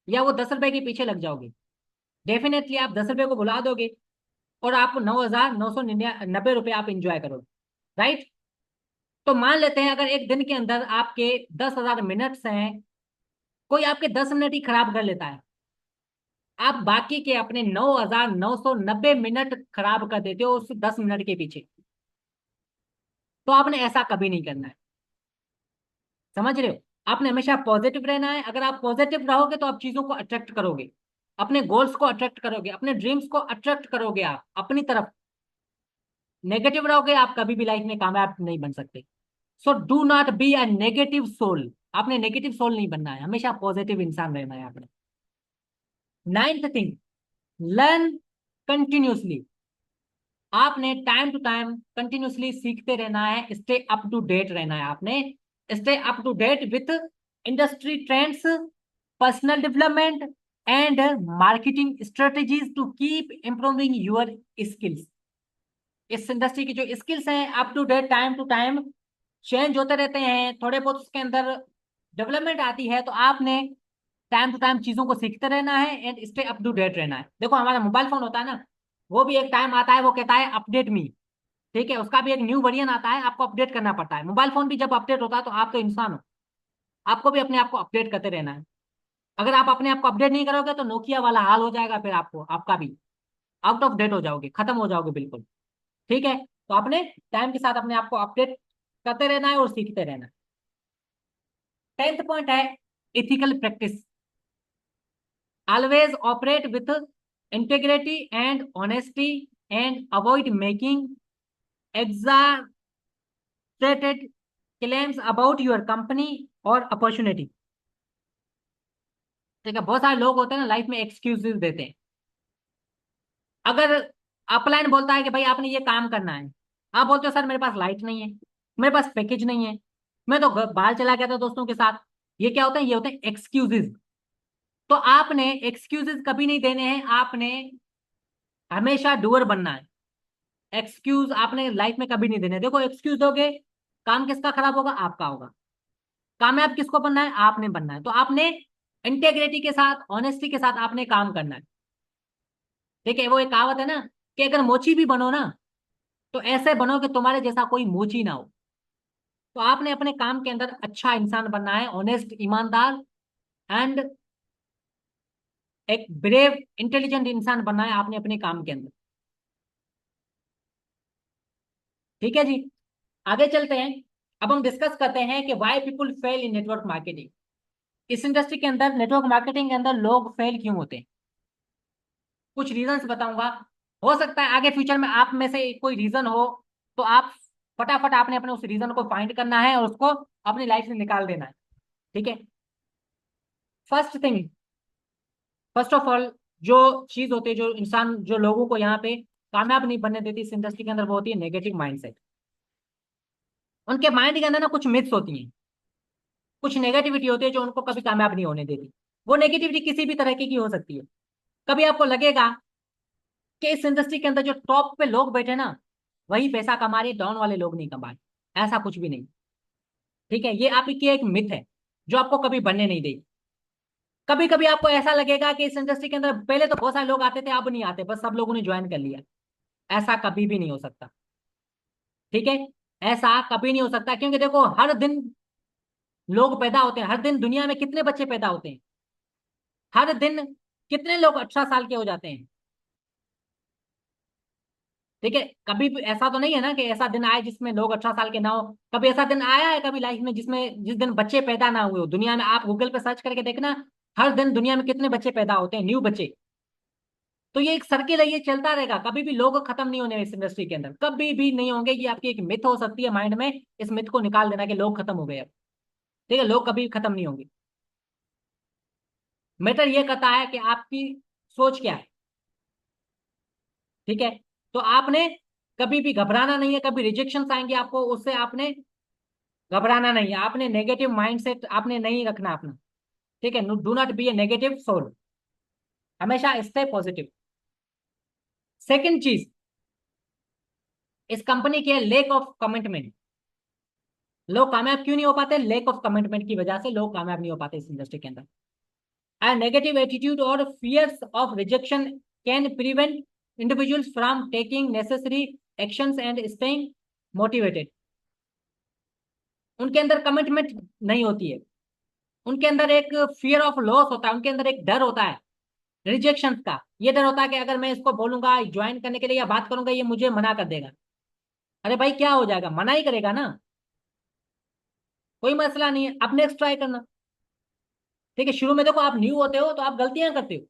S1: या वो 10 रुपये के पीछे लग जाओगे? डेफिनेटली आप 10 रुपये को भुला दोगे, और आप 9,990 रुपये आप इंजॉय करोगे। राइट। तो मान लेते हैं अगर एक दिन के अंदर आपके 10,000 मिनट्स हैं, कोई आपके 10 मिनट ही खराब कर लेता है, आप बाकी के अपने 9,990 मिनट खराब कर देते हो उस 10 मिनट के पीछे। तो आपने ऐसा कभी नहीं करना है। समझ रहे हो? आपने हमेशा पॉजिटिव रहना है। अगर आप पॉजिटिव रहोगे तो आप चीजों को अट्रैक्ट करोगे, अपने गोल्स को अट्रैक्ट करोगे, अपने ड्रीम्स को अट्रैक्ट करोगे आप अपनी तरफ। नेगेटिव रहोगे आप कभी भी लाइफ में कामयाब नहीं बन सकते। So do not be a negative soul. आपने नेगेटिव सोल नहीं बनना है, हमेशा पॉजिटिव इंसान रहना है आपने। Ninth thing, learn continuously. आपने टाइम टू टाइम कंटिन्यूसली सीखते रहना है, स्टे अप टू डेट रहना है आपने। Stay up to date with industry trends, personal development and marketing strategies to keep improving your skills. इस इंडस्ट्री की जो स्किल्स हैं up to date, time to time change होते रहते हैं, थोड़े बहुत उसके अंदर डेवलपमेंट आती है, तो आपने टाइम टू टाइम चीजों को सीखते रहना है and stay up to date रहना है। देखो हमारा मोबाइल फोन होता है ना, वो भी एक टाइम आता है वो कहता है अपडेट मी। ठीक है, उसका भी एक न्यू वर्जन आता है, आपको अपडेट करना पड़ता है। मोबाइल फोन भी जब अपडेट होता है तो आप तो इंसान हो, आपको भी अपने आप को अपडेट करते रहना है। अगर आप अपने आप को अपडेट नहीं करोगे तो नोकिया वाला हाल हो जाएगा, फिर आपको आपका भी आउट ऑफ डेट हो जाओगे, खत्म हो जाओगे बिल्कुल। ठीक है, तो आपने टाइम के साथ अपने आप को अपडेट करते रहना है और सीखते रहना है। 10th पॉइंट है ethical practice. Always operate with integrity and honesty and avoid making exaggerated claims about your company और अपॉर्चुनिटी। ठीक है, बहुत सारे लोग होते हैं ना लाइफ में एक्सक्यूजेस देते हैं। अगर अपलाइन बोलता है कि भाई आपने ये काम करना है, आप बोलते हो सर मेरे पास लाइट नहीं है, मेरे पास पैकेज नहीं है, मैं तो बाहर चला गया था दोस्तों के साथ। ये क्या होता है? ये होते हैं एक्सक्यूजेस। तो आपने एक्सक्यूजेस कभी नहीं देने हैं, आपने हमेशा डूअर बनना है। एक्सक्यूज आपने लाइफ में कभी नहीं देने। देखो एक्सक्यूज दोगे, काम किसका खराब होगा? आपका होगा। कामयाब किसको बनना है? आपने बनना है। तो आपने इंटेग्रिटी के साथ, ऑनेस्टी के साथ आपने काम करना है। ठीक है, वो एक कहावत है ना कि अगर मोची भी बनो ना, तो ऐसे बनो कि तुम्हारे जैसा कोई मोची ना हो। तो आपने अपने काम के अंदर अच्छा इंसान बनना है, ऑनेस्ट, ईमानदार एंड एक ब्रेव इंटेलिजेंट इंसान बनना है आपने अपने काम के अंदर। ठीक है जी, आगे चलते हैं। अब हम डिस्कस करते हैं कि why people fail in network marketing. इस इंडस्ट्री के अंदर, नेटवर्क मार्केटिंग के अंदर लोग फेल क्यों होते हैं, कुछ रीजंस बताऊंगा। हो सकता है आगे फ्यूचर में आप में से कोई रीजन हो, तो आप फटाफट आपने अपने उस रीजन को फाइंड करना है और उसको अपनी लाइफ से निकाल देना है। ठीक है। First thing, first of all, जो चीज होती है, जो इंसान, जो लोगों को यहाँ पे कामयाब नहीं बनने देती इस इंडस्ट्री के अंदर, वो होती है नेगेटिव माइंडसेट। उनके माइंड के अंदर ना कुछ मिथ्स होती हैं, कुछ नेगेटिविटी होती है जो उनको कभी कामयाब नहीं होने देती। वो नेगेटिविटी किसी भी तरह की हो सकती है। कभी आपको लगेगा कि इस इंडस्ट्री के अंदर जो टॉप पे लोग बैठे ना, वही पैसा कमा रहे, डाउन वाले लोग नहीं कमा रहे। ऐसा कुछ भी नहीं। ठीक है, ये आपकी एक मिथ है जो आपको कभी बनने नहीं देगी। कभी कभी आपको ऐसा लगेगा कि इस इंडस्ट्री के अंदर पहले तो बहुत सारे लोग आते थे, अब नहीं आते, बस सब लोगों ने ज्वाइन कर लिया। ऐसा कभी भी नहीं हो सकता। ठीक है, ऐसा कभी नहीं हो सकता, क्योंकि देखो हर दिन लोग पैदा होते हैं, हर दिन दुनिया में कितने बच्चे पैदा होते हैं, हर दिन कितने लोग 18 साल के हो जाते हैं। ठीक है, कभी भी ऐसा तो नहीं है ना कि ऐसा दिन आए जिसमें लोग 18 साल के ना हो। कभी ऐसा दिन आया है कभी लाइफ में जिसमें, जिस दिन बच्चे पैदा ना हुए हो दुनिया में? आप गूगल पे सर्च करके देखना, हर दिन दुनिया में कितने बच्चे पैदा होते हैं, न्यू बच्चे। तो ये एक सर्किल है, ये चलता रहेगा, कभी भी लोग खत्म नहीं होने इस इंडस्ट्री के अंदर, कभी भी नहीं होंगे। ये आपकी एक मिथ हो सकती है माइंड में, इस मिथ को निकाल देना कि लोग खत्म हो गए अब। ठीक है, लोग कभी खत्म नहीं होंगे। मैटर ये करता है कि आपकी सोच क्या है। ठीक है, तो आपने कभी भी घबराना नहीं है, कभी रिजेक्शन आएंगे आपको, उससे आपने घबराना नहीं है। आपने नेगेटिव माइंडसेट आपने नहीं रखना अपना। ठीक है, do not be a negative soul, हमेशा स्टे पॉजिटिव। सेकंड चीज, इस कंपनी के लेक ऑफ कमिटमेंट। लोग कामयाब क्यों नहीं हो पाते? लेक ऑफ कमिटमेंट की वजह से लोग कामयाब नहीं हो पाते इस इंडस्ट्री के अंदर। A negative attitude or fears of rejection can prevent individuals from taking necessary actions and staying motivated. उनके अंदर कमिटमेंट नहीं होती है, उनके अंदर एक फियर ऑफ लॉस होता है, उनके अंदर एक डर होता है रिजेक्शन का। ये डर होता है कि अगर मैं इसको बोलूंगा ज्वाइन करने के लिए या बात करूंगा, ये मुझे मना कर देगा। अरे भाई, क्या हो जाएगा, मना ही करेगा ना, कोई मसला नहीं है, अब नेक्स्ट ट्राई करना। ठीक है, शुरू में देखो आप न्यू होते हो तो आप गलतियां करते हो,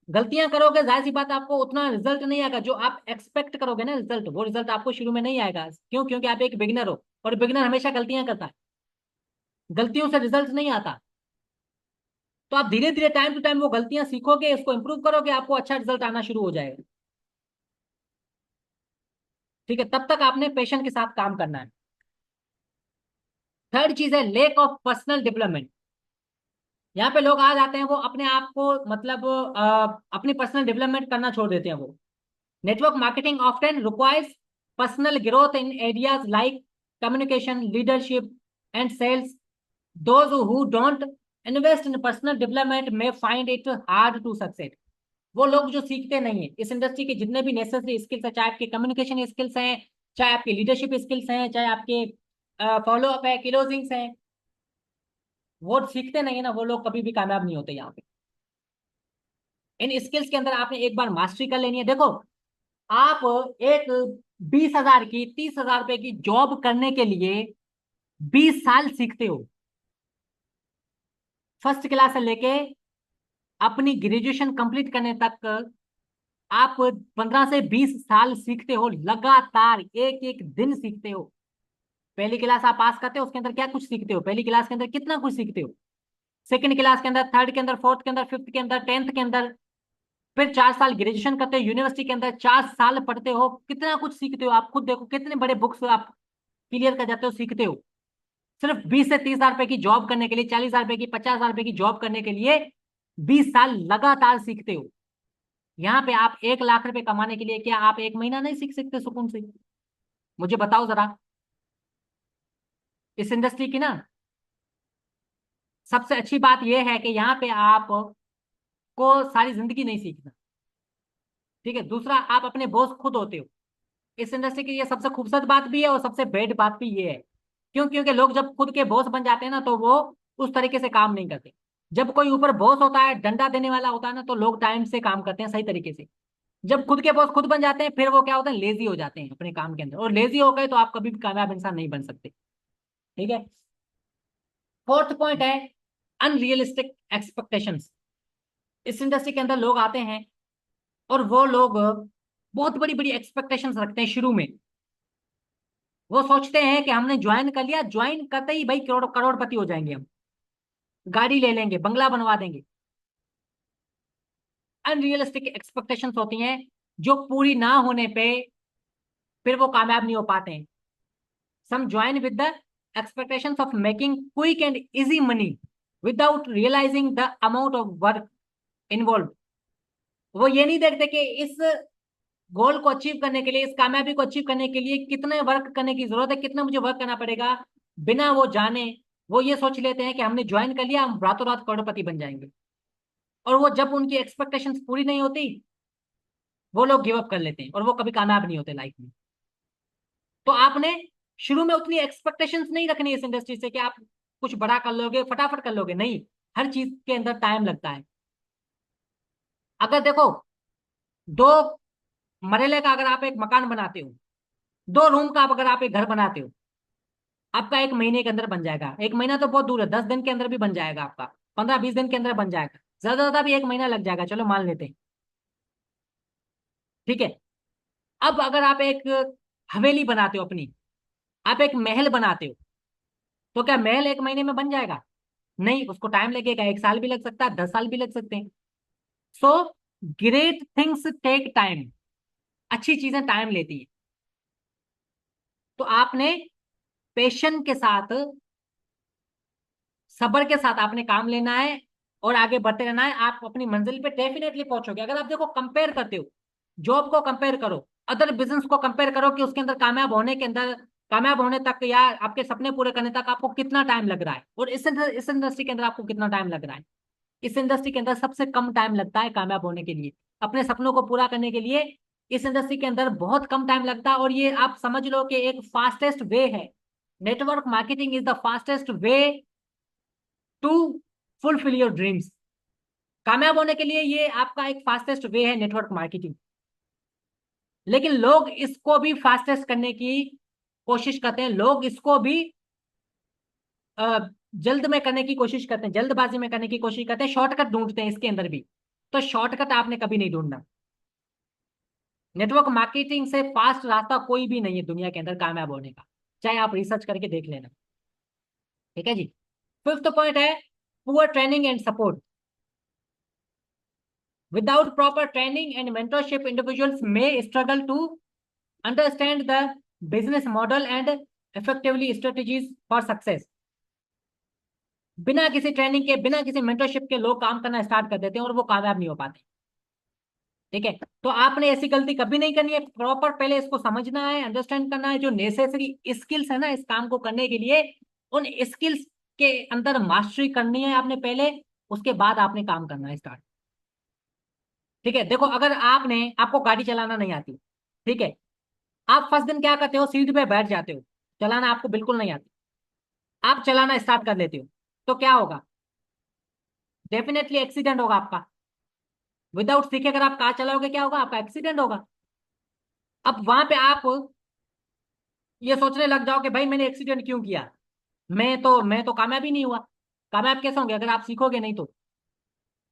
S1: गलतियां करोगे, जाहिर सी बात आपको उतना रिजल्ट नहीं आएगा जो आप एक्सपेक्ट करोगे ना, रिजल्ट, वो रिजल्ट आपको शुरू में नहीं आएगा। क्यों? क्योंकि आप एक बिगिनर हो, और बिगिनर हमेशा गलतियां करता है, गलतियों से रिजल्ट नहीं आता। तो आप धीरे धीरे टाइम टू टाइम वो गलतियां सीखोगे, उसको इंप्रूव करोगे, आपको अच्छा रिजल्ट आना शुरू हो जाएगा। ठीक है, तब तक आपने पेशेंट के साथ काम करना है। थर्ड चीज है लेक ऑफ पर्सनल डेवलपमेंट। यहाँ पे लोग आ जाते हैं, वो अपने आप को मतलब अपनी पर्सनल डेवलपमेंट करना छोड़ देते हैं वो। Network marketing often requires personal growth in areas like communication, leadership, and sales. Those who don't invest in personal development may find it hard to succeed. वो लोग जो सीखते नहीं है इस इंडस्ट्री के जितने भी नेसेसरी स्किल्स है, चाहे आपके कम्युनिकेशन स्किल्स हैं, चाहे आपके लीडरशिप स्किल्स हैं, चाहे आपके फॉलो अप है, क्लोजिंग्स हैं, वो सीखते नहीं है ना, वो लोग कभी भी कामयाब नहीं होते यहाँ पे। इन स्किल्स के अंदर आपने एक बार मास्टरी कर लेनी है। देखो, आप एक 20,000 की, 30,000 रुपए की जॉब करने के लिए 20 साल सीखते हो, फर्स्ट क्लास से लेके अपनी ग्रेजुएशन कंप्लीट करने तक आप 15 से 20 साल सीखते हो, लगातार एक एक दिन सीखते हो। पहली क्लास आप पास करते हो, उसके अंदर क्या कुछ सीखते हो, पहली क्लास के अंदर कितना कुछ सीखते हो, सेकंड क्लास के अंदर, थर्ड के अंदर, फोर्थ के अंदर, फिफ्थ के अंदर, टेंथ के अंदर, फिर 4 साल ग्रेजुएशन करते हो यूनिवर्सिटी के अंदर, 4 साल पढ़ते हो, कितना कुछ सीखते हो। आप खुद देखो कितने बड़े बुक्स आप क्लियर कर जाते हो, सीखते हो। सिर्फ 20 से 30 हजार रुपए की जॉब करने के लिए, 40 हजार रुपए की, 50 हजार रुपए की जॉब करने के लिए 20 साल लगातार सीखते हो। यहाँ पे आप 1 लाख रुपए कमाने के लिए क्या आप एक महीना नहीं सीख सकते सुकून से? मुझे बताओ जरा। इस इंडस्ट्री की ना सबसे अच्छी बात यह है कि यहाँ पे आप को सारी जिंदगी नहीं सीखना। ठीक है, दूसरा, आप अपने बॉस खुद होते हो। इस इंडस्ट्री की ये सबसे खूबसूरत बात भी है और सबसे बेड बात भी ये है। क्यों? क्योंकि लोग जब खुद के बॉस बन जाते हैं ना तो वो उस तरीके से काम नहीं करते। जब कोई ऊपर बॉस होता है, डंडा देने वाला होता है ना, तो लोग टाइम से काम करते हैं सही तरीके से। जब खुद के बॉस खुद बन जाते हैं फिर वो क्या होता है, लेजी हो जाते हैं अपने काम के अंदर, और लेजी हो गए तो आप कभी भी कामयाब इंसान नहीं बन सकते। ठीक है। फोर्थ पॉइंट है अनरियलिस्टिक एक्सपेक्टेशंस। इस इंडस्ट्री के अंदर लोग आते हैं और वो लोग बहुत बड़ी बड़ी एक्सपेक्टेशंस रखते हैं शुरू में। वो सोचते हैं कि हमने ज्वाइन कर लिया, ज्वाइन करते ही भाई करोड़पति हो जाएंगे हम, गाड़ी ले लेंगे, बंगला बनवा देंगे। अनरियलिस्टिक एक्सपेक्टेशंस होती हैं जो पूरी ना होने पे फिर वो कामयाब नहीं हो पाते हैं। Some join with the expectations of making quick and easy money without realizing the amount of work involved। वो ये नहीं देखते कि इस गोल को अचीव करने के लिए, इस कामयाबी को अचीव करने के लिए कितने वर्क करने की जरूरत है, कितना मुझे वर्क करना पड़ेगा। बिना वो जाने वो ये सोच लेते हैं कि हमने ज्वाइन कर लिया, हम रातों रात करोड़पति बन जाएंगे। और वो जब उनकी एक्सपेक्टेशंस पूरी नहीं होती वो लोग गिव अप कर लेते हैं और वो कभी कामयाब नहीं होते लाइफ में। तो आपने शुरू में उतनी एक्सपेक्टेशंस नहीं रखनी इस इंडस्ट्री से कि आप कुछ बड़ा कर लोगे, फटाफट कर लोगे। नहीं, हर चीज के अंदर टाइम लगता है। अगर देखो, दो मरेले का अगर आप एक मकान बनाते हो, 2 रूम का अगर आप एक घर बनाते हो, आपका 1 महीने के अंदर बन जाएगा। 1 महीना तो बहुत दूर है, 10 दिन के अंदर भी बन जाएगा आपका, 15-20 दिन के अंदर बन जाएगा, ज्यादा ज्यादा भी 1 महीना लग जाएगा, चलो मान लेते हैं। ठीक है। अब अगर आप एक हवेली बनाते हो अपनी, आप एक महल बनाते हो, तो क्या महल 1 महीने में बन जाएगा? नहीं, उसको टाइम लगेगा, 1 साल भी लग सकता है, 10 साल भी लग सकते हैं। So great things take time. अच्छी चीजें टाइम लेती है। तो आपने पेशन के साथ, सब्र के साथ आपने काम लेना है और आगे बढ़ते रहना है। आप अपनी मंजिल पे डेफिनेटली पहुंचोगे। अगर आप देखो, कंपेयर करते हो, जॉब को कंपेयर करो, अदर बिजनेस को कंपेयर करो कि उसके अंदर कामयाब होने के अंदर, कामयाब होने तक या आपके सपने पूरे करने तक आपको कितना टाइम लग रहा है, और इस इंडस्ट्री के अंदर आपको कितना टाइम लग रहा है। इस इंडस्ट्री के अंदर सबसे कम टाइम लगता है कामयाब होने के लिए, अपने सपनों को पूरा करने के लिए। इस इंडस्ट्री के अंदर बहुत कम टाइम लगता है, और ये आप समझ लो कि एक फास्टेस्ट वे है। Network marketing is the fastest way to fulfil your dreams. कामयाब होने के लिए ये आपका एक फास्टेस्ट वे है, नेटवर्क मार्केटिंग। लेकिन लोग इसको भी फास्टेस्ट करने की कोशिश करते हैं, लोग इसको भी अ, जल्द में करने की कोशिश करते हैं, जल्दबाजी में करने की कोशिश करते हैं, शॉर्टकट ढूंढते हैं इसके अंदर भी। तो शॉर्टकट आपने कभी नहीं ढूंढना। नेटवर्क मार्केटिंग से फास्ट रास्ता कोई भी नहीं है दुनिया के अंदर कामयाब होने का, चाहे आप रिसर्च करके देख लेना। ठीक है जी। फिफ्थ पॉइंट है poor training and support. Without proper training and mentorship, individuals may struggle to understand the business model and effectively strategies for success। बिना किसी ट्रेनिंग के, बिना किसी मेंटरशिप के लोग काम करना स्टार्ट कर देते हैं और वो कामयाब नहीं हो पाते। ठीक है। तो आपने ऐसी गलती कभी नहीं करनी है। प्रॉपर पहले इसको समझना है, अंडरस्टैंड करना है, जो नेसेसरी स्किल्स है ना इस काम को करने के लिए, उन स्किल्स के अंदर मास्टरी करनी है आपने पहले, उसके बाद आपने काम करना है स्टार्ट। ठीक है। देखो, अगर आपको गाड़ी चलाना नहीं आती, ठीक है, आप फर्स्ट दिन क्या करते हो, सीट पे बैठ जाते हो, चलाना आपको बिल्कुल नहीं आती, आप चलाना स्टार्ट कर लेते हो, तो क्या होगा? डेफिनेटली एक्सीडेंट होगा आपका। विदाउट सीखे अगर आप कार चलाओगे, क्या होगा? आपका एक्सीडेंट होगा। अब वहां पे आप ये सोचने लग जाओ कि भाई मैंने एक्सीडेंट क्यों किया, मैं तो कामयाब ही नहीं हुआ। कामयाब कैसे होंगे अगर आप सीखोगे नहीं तो?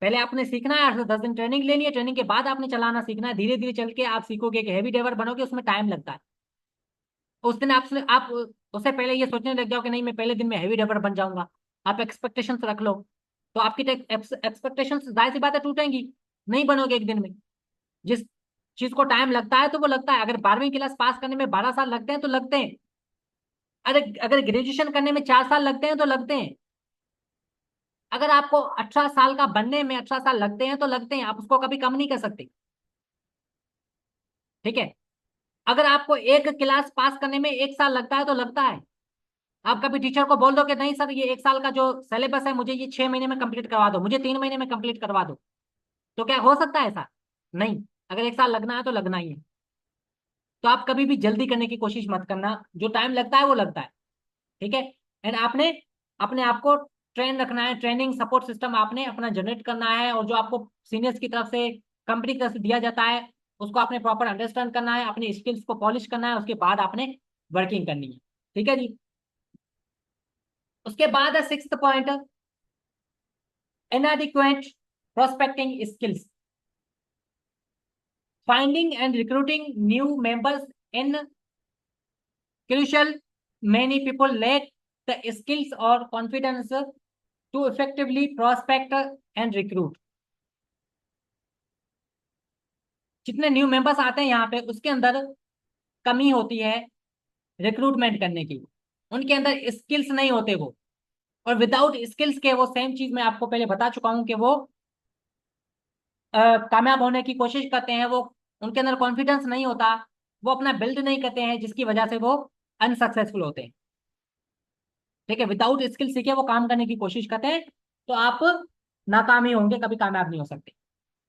S1: पहले आपने सीखना है, 8 से 10 दिन ट्रेनिंग लेनी है, ट्रेनिंग के बाद आपने चलाना सीखना है। धीरे धीरे चल के आप सीखोगे कि हैवी ड्राइवर बनोगे, उसमें टाइम लगता है। उस दिन आप उससे पहले ये सोचने लग जाओ कि नहीं मैं पहले दिन में हैवी ड्राइवर बन जाऊंगा, आप एक्सपेक्टेशंस रख लो, तो आपकी एक्सपेक्टेशंस जाहिर सी बात है टूटेंगी, नहीं बनोगे एक दिन में। जिस चीज को टाइम लगता है तो वो लगता है। अगर 12वीं क्लास पास करने में 12 साल लगते हैं तो लगते हैं। अरे अगर ग्रेजुएशन करने में 4 साल लगते हैं तो लगते हैं। अगर आपको 18 साल का बनने में 18 साल लगते हैं तो लगते हैं, आप उसको कभी कम नहीं कर सकते। ठीक है। अगर आपको एक क्लास पास करने में 1 साल लगता है तो लगता है। आप कभी टीचर को बोल दो कि नहीं सर, ये 1 साल का जो सिलेबस है मुझे ये 6 महीने में कंप्लीट करवा दो, मुझे 3 महीने में कंप्लीट करवा दो, तो क्या हो सकता है ऐसा? नहीं। अगर 1 साल लगना है तो लगना ही है। तो आप कभी भी जल्दी करने की कोशिश मत करना, जो टाइम लगता है वो लगता है, ठीक है। एंड आपने अपने आप को ट्रेन रखना है, ट्रेनिंग सपोर्ट सिस्टम आपने अपना जनरेट करना है, और जो आपको सीनियर्स की तरफ से, कंपनी की तरफ से दिया जाता है, उसको आपने प्रॉपर अंडरस्टैंड करना है, अपनी स्किल्स को पॉलिश करना है, उसके बाद आपने वर्किंग करनी है, ठीक है जी। उसके बाद है sixth point, inadequate prospecting skills. Finding and recruiting new members in crucial. Many people lack the skills or confidence to effectively prospect and recruit. जितने न्यू मेंबर्स आते हैं यहाँ पे, उसके अंदर कमी होती है रिक्रूटमेंट करने की, उनके अंदर स्किल्स नहीं होते वो, और विदाउट स्किल्स के वो सेम चीज मैं आपको पहले बता चुका हूं कि वो कामयाब होने की कोशिश करते हैं, वो उनके अंदर कॉन्फिडेंस नहीं होता, वो अपना बिल्ड नहीं करते हैं, जिसकी वजह से वो अनसक्सेसफुल होते हैं, ठीक है। विदाउट स्किल सीखे वो काम करने की कोशिश करते हैं, तो आप नाकाम ही होंगे, कभी कामयाब नहीं हो सकते।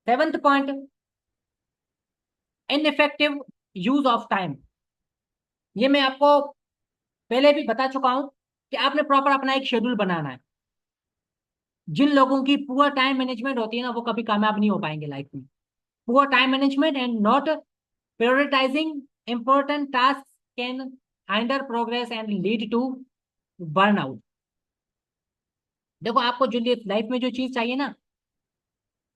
S1: Seventh point, ineffective use of time. ये मैं आपको पहले भी बता चुका हूं कि आपने प्रॉपर अपना एक शेड्यूल बनाना है। जिन लोगों की पुअर टाइम मैनेजमेंट होती है ना, वो कभी कामयाब नहीं हो पाएंगे लाइफ में। Poor time management and not prioritizing important tasks can hinder progress and lead to burnout. देखो, आपको जो लाइफ में जो चीज चाहिए ना,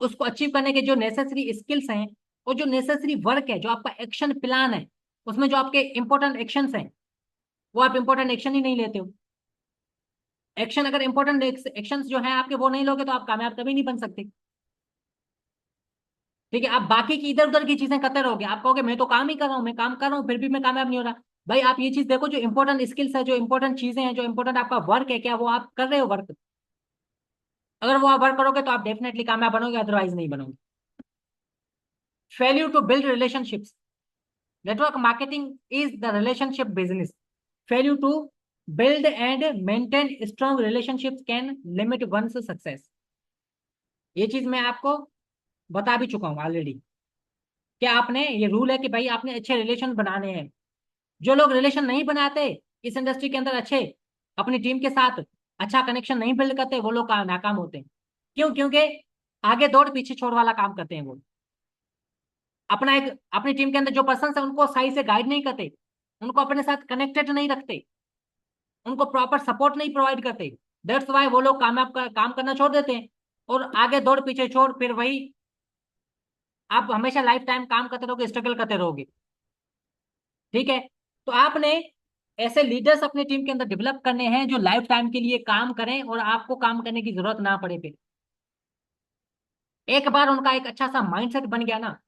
S1: उसको अचीव करने के जो नेसेसरी स्किल्स हैं, और जो नेसेसरी वर्क है, जो आपका एक्शन प्लान है, उसमें जो आपके इंपॉर्टेंट एक्शंस हैं, वो आप इंपॉर्टेंट एक्शन ही नहीं लेते हो। एक्शन, अगर इंपॉर्टेंट एक्शंस जो है आपके वो नहीं लोगे, तो आप कामयाब कभी नहीं बन सकते, ठीक है। आप बाकी की इधर उधर की चीजें करते रहोगे, आप कहोगे मैं तो काम ही कर रहा हूँ, मैं काम कर रहा हूँ, फिर भी मैं कामयाब नहीं हो रहा। भाई आप ये चीज देखो, जो इंपॉर्टेंट स्किल्स है, जो इंपॉर्टेंट चीजें हैं, जो इंपॉर्टेंट आपका वर्क है, क्या वो आप कर रहे हो वर्क? अगर वो आप वर्क करोगे तो आप डेफिनेटली कामयाब बनोगे, अदरवाइज नहीं बनोगे। Failure to build relationships. Network marketing is the relationship business. Failure to build and maintain strong relationships can limit one's success. ये चीज मैं आपको बता भी चुका हूँ ऑलरेडी, कि आपने, ये रूल है कि भाई आपने अच्छे रिलेशन बनाने हैं। जो लोग रिलेशन नहीं बनाते इस इंडस्ट्री के अंदर, अच्छे अपनी टीम के साथ अच्छा कनेक्शन नहीं बिल्ड करते, वो लोग नाकाम होते हैं। क्यों? क्योंकि आगे दौड़ पीछे छोड़ वाला काम करते हैं वो। अपना एक, अपनी टीम के अंदर जो पर्सन है उनको सही से गाइड नहीं करते, उनको अपने साथ कनेक्टेड नहीं रखते, उनको प्रॉपर सपोर्ट नहीं प्रोवाइड करते। दैट्स वाई वो लोग काम करना छोड़ देते हैं, और आगे दौड़ पीछे छोड़, फिर वही आप हमेशा लाइफ टाइम काम करते रहोगे, स्ट्रगल करते रहोगे, ठीक है। तो आपने ऐसे लीडर्स अपनी टीम के अंदर डेवलप करने हैं जो लाइफ टाइम के लिए काम करें, और आपको काम करने की जरूरत ना पड़े। फिर एक बार उनका एक अच्छा सा माइंडसेट बन गया ना,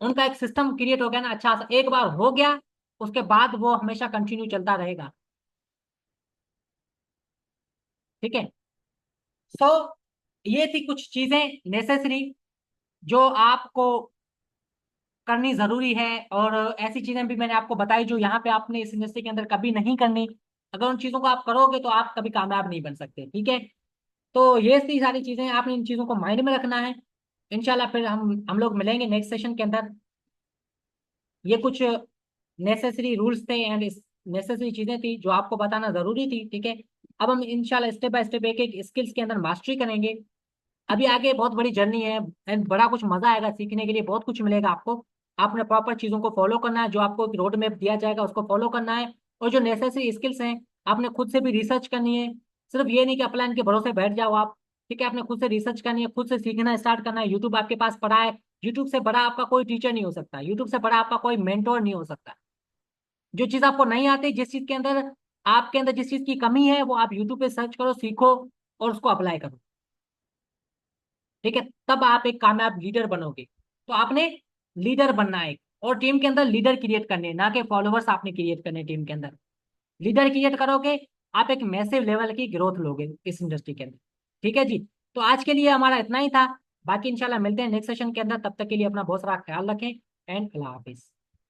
S1: उनका एक सिस्टम क्रिएट हो गया ना अच्छा सा, एक बार हो गया, उसके बाद वो हमेशा कंटिन्यू चलता रहेगा, ठीक है। सो ये थी कुछ चीजें नेसेसरी जो आपको करनी जरूरी है, और ऐसी चीजें भी मैंने आपको बताई जो यहाँ पे आपने इस इंडस्ट्री के अंदर कभी नहीं करनी। अगर उन चीजों को आप करोगे तो आप कभी कामयाब नहीं बन सकते, ठीक है। तो ये थी सारी चीजें, आपने इन चीजों को माइंड में रखना है। इंशाल्लाह फिर हम लोग मिलेंगे नेक्स्ट सेशन के अंदर। ये कुछ नेसेसरी रूल्स थे एंड नेसेसरी चीजें थी जो आपको बताना जरूरी थी, ठीक है। अब हम इंशाल्लाह स्टेप बाय स्टेप एक एक स्किल्स के अंदर मास्टरी करेंगे। अभी आगे बहुत बड़ी जर्नी है, एंड बड़ा कुछ मजा आएगा, सीखने के लिए बहुत कुछ मिलेगा आपको। आपने प्रॉपर चीजों को फॉलो करना है, जो आपको एक रोड मैप दिया जाएगा उसको फॉलो करना है, और जो नेसेसरी स्किल्स हैं आपने खुद से भी रिसर्च करनी है। सिर्फ ये नहीं कि अपलाइन के भरोसे बैठ जाओ आप, ठीक है। आपने खुद से रिसर्च करनी है, खुद से सीखना स्टार्ट करना है। यूट्यूब आपके पास पड़ा है, यूट्यूब से बड़ा आपका कोई टीचर नहीं हो सकता, यूट्यूब से बड़ा आपका कोई मेंटोर नहीं हो सकता। जो चीज आपको नहीं आती, जिस चीज के अंदर आपके अंदर जिस चीज की कमी है, वो आप यूट्यूब पे सर्च करो, सीखो, और उसको अप्लाई करो, ठीक है। तब आप एक कामयाब लीडर बनोगे। तो आपने लीडर बनना है, और टीम के अंदर लीडर क्रिएट करने, ना कि फॉलोवर्स आपने क्रिएट करने टीम के अंदर। लीडर क्रिएट करोगे, आप एक मैसिव लेवल की ग्रोथ लोगे इस इंडस्ट्री के अंदर, ठीक है जी। तो आज के लिए हमारा इतना ही था, बाकी इंशाल्लाह मिलते हैं नेक्स्ट सेशन के अंदर। तब तक के लिए अपना बहुत सारा ख्याल रखें, एंड अल्लाह हाफिज।